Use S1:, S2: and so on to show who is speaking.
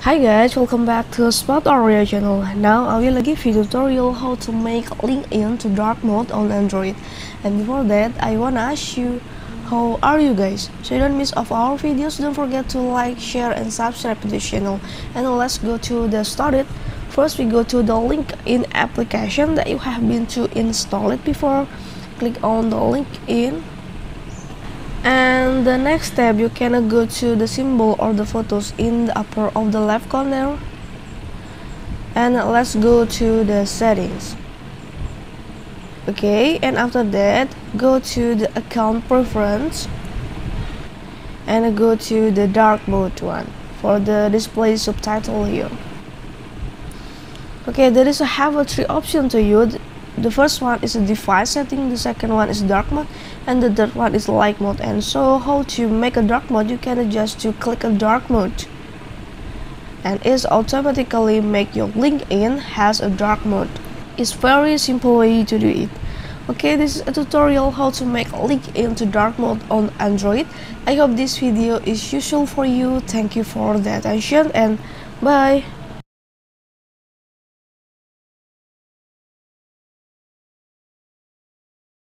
S1: Hi guys, welcome back to Smart Area channel. Now I will give you a tutorial how to make LinkedIn to dark mode on Android. And before that, I wanna ask you, how are you guys? So you don't miss off our videos, don't forget to like, share, and subscribe to the channel. And let's go to the started. First, we go to the LinkedIn application that you have been to install it before. Click on the LinkedIn. And the next step, you can go to the symbol or the photos in the upper of the left corner, and let's go to the settings. Okay, and after that go to the account preference and go to the dark mode one for the display subtitle here. Okay, there is have three options to you. The first one is a device setting, the second one is dark mode, and the third one is light mode. And so how to make a dark mode, you can adjust to click a dark mode, and it's automatically make your LinkedIn has a dark mode. It's very simple way to do it. Okay, this is a tutorial how to make LinkedIn to dark mode on Android. I hope this video is useful for you. Thank you for the attention and bye.